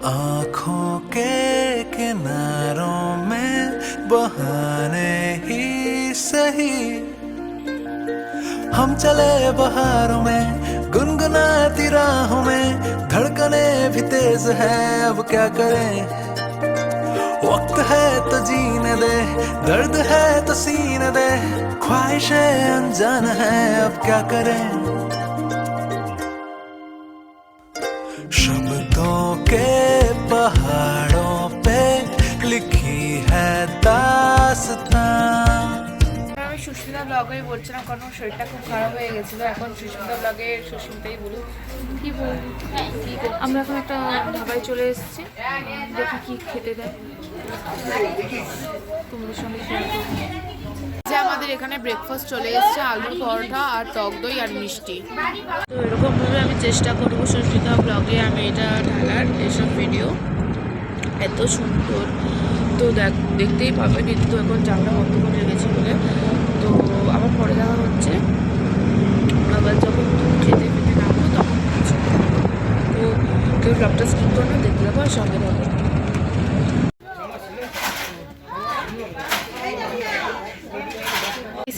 आँखों के किनारों में बहाने ही सही हम चले बहारों में गुनगुनाती राहों में धड़कने भी तेज है अब क्या करें वक्त है तो जीने दे दर्द है तो सीने दे ख्वाहिशें अनजान है अब क्या करें शब्दों के पहाड़ों पे लिखी है दास्तां আমি সুস্মিতা ব্লগে বলছিলাম কারণ শরীরটা খুব খারাপ হয়ে গেছিলো এখন সুস্মিতা ব্লগে সুস্মিতাই বলুন কি বলবো আমরা এখন একটা ধাবায় চলে এসেছি দেখি কি খেতে দেয় তোমাদের সঙ্গে শেয়ার করবো যে আমাদের এখানে ব্রেকফাস্ট চলে এসেছে আলুর পরোটা আর টক দই আর মিষ্টি তো এরকমভাবে আমি চেষ্টা করবো সুস্মিতা ব্লগে আমি এটা ঢালার এসব ভিডিও এত সুন্দর তো দেখতেই পাবে কিন্তু এখন জানলা বন্ধ করে রেখেছি বলে তো আবার পরে দেখা হচ্ছে আবার যখন খেতে খেতে নামবো তখন তো কেউ ব্লগটা স্কিপ করো না দেখতে যাবো আর সঙ্গে যাবো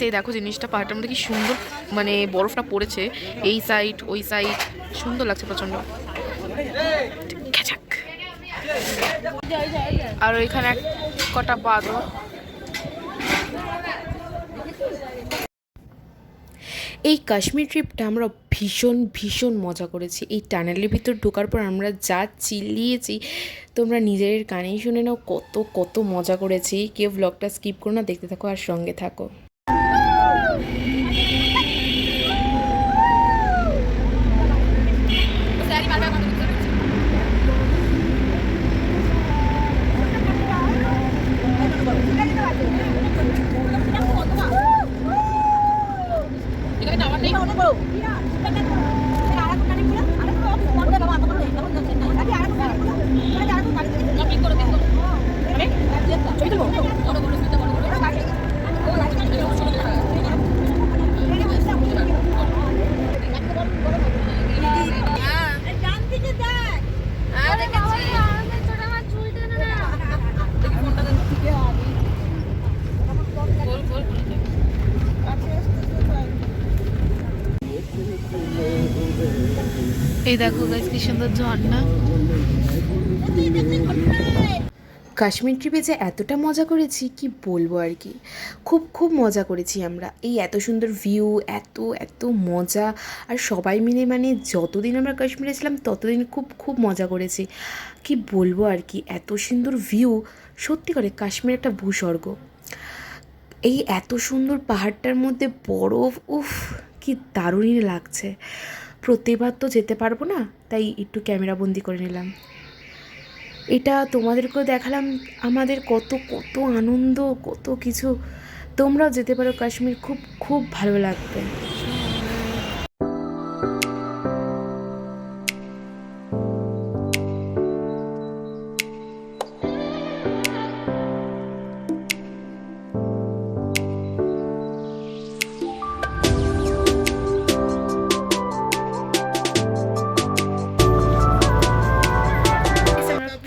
সেই দেখো জিনিসটা পাহাড়টার মধ্যে কি সুন্দর মানে বরফটা পড়েছে এই সাইড ওই সাইড সুন্দর লাগছে প্রচন্ড আর ওইখানে কটা বাঁদর এই কাশ্মীর ট্রিপটা আমরা ভীষণ ভীষণ মজা করেছি এই টানেলের ভিতর ঢোকার পর আমরা যা চিল্লিয়েছি তোমরা নিজের কানেই শুনে নাও কত কত মজা করেছি কেউ ব্লগটা স্কিপ করো না দেখতে থাকো আর সঙ্গে থাকো এই দেখো গাইস কি সুন্দর ঝর্ণা কাশ্মীর ট্রিপে যে এতটা মজা করেছি কি বলবো আর কি খুব খুব মজা করেছি আমরা এই এত সুন্দর ভিউ এত এত মজা আর সবাই মিলে মানে যতদিন আমরা কাশ্মীরে ছিলাম ততদিন খুব খুব মজা করেছি কি বলবো আর কি এত সুন্দর ভিউ সত্যি করে কাশ্মীর একটা ভূস্বর্গ এই এত সুন্দর পাহাড়টার মধ্যে বরফ উফ কি দারুণই লাগছে প্রতিবার তো যেতে পারবো না তাই একটু ক্যামেরা বন্দি করে নিলাম এটা তোমাদেরকেও দেখালাম আমাদের কত কত আনন্দ কত কিছু তোমরাও যেতে পারো কাশ্মীর খুব খুব ভালো লাগবে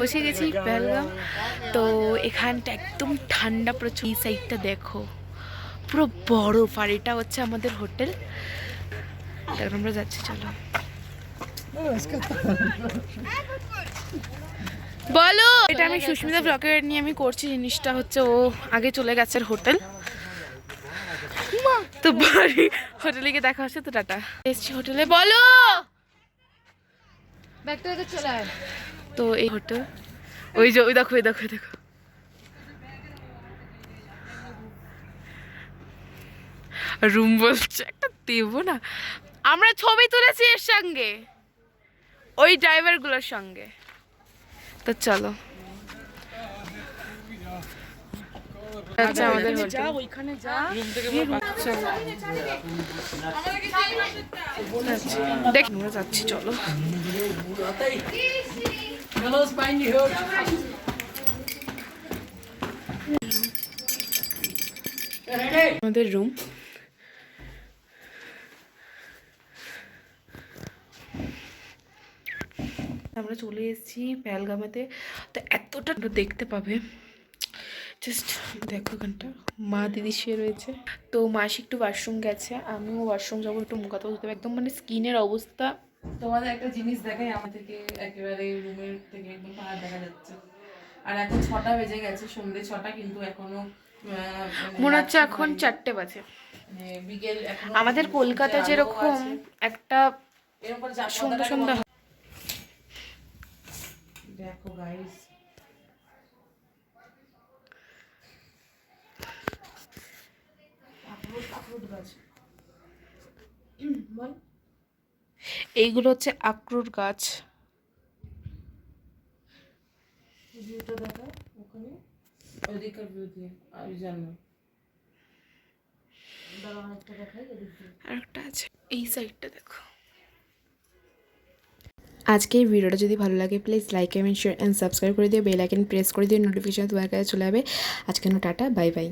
বসে গেছি পেহেলগাম তো এখানটা একদম ঠান্ডা প্রচুর এই সাইডটা দেখো পুরো বরফ আর এটা হচ্ছে আমাদের হোটেল এখন আমরা যাচ্ছি চলো বলো এটা আমি সুস্মিতা ব্লগে নিয়ে আমি করছি জিনিসটা হচ্ছে ও আগে চলে গেছে হোটেল তো বাড়ি হোটেলে গিয়ে দেখা হচ্ছে তো টাটা এসছি হোটেলে বলো ব্যাগটা রেখে চলে আয় তো এই হোটেল ওই যে ওই দেখো ওই দেখো দেখো রুম বলছে একটা দেবো না আমরা ছবি তুলেছি এর সঙ্গে ওই ড্রাইভারগুলোর সঙ্গে তো চলো আচ্ছা আমাদের হোটেল ওইখানে যা চলো দেখ আমরা যাচ্ছি চলো আমাদের রুম আমরা আমরা চলে এসেছি পেহেলগামেতে। তো এতটা দেখতে পাবে, জাস্ট দেখো এখানটা মা দিদি শুয়ে রয়েছে। তো মাসি একটু ওয়াশরুম গেছে, আমিও ওয়াশরুম যাবো, একটু মুখ হাত ধুতে হবে। একদম মানে স্কিনের অবস্থা। তোমাদের একটা জিনিস দেখাই, আমার থেকে একেবারে রুমের থেকে একদম পাহাড় দেখা যাচ্ছে। আর এখন 6টা বেজে গেছে, সন্ধ্যে 6টা, কিন্তু এখনো মনে হচ্ছে এখন 4টে বাজে। বিকেল এখনো আমাদের কলকাতা আলো যেরকম আছে। একটা এরকম করে সন্ধ্যা সন্ধ্যা হয়। দেখো গাইস, আখরোট গাছ বল। এইগুলো হচ্ছে আখরোট গাছ। ভিউটা দেখা ওখানে, ওইদিকের ভিউ দিয়ে আর জানো দাঁড়া একটা দেখাই এদিক দিয়ে। আর একটা আছে এই সাইডটা, দেখো। আজকের ভিডিওটা যদি ভালো লাগে please like comment share and subscribe করে দিও, বেল আইকন প্রেস করে দিও, নোটিফিকেশন তোমার কাছে চলে যাবে। আজকের টাটা, বাই বাই।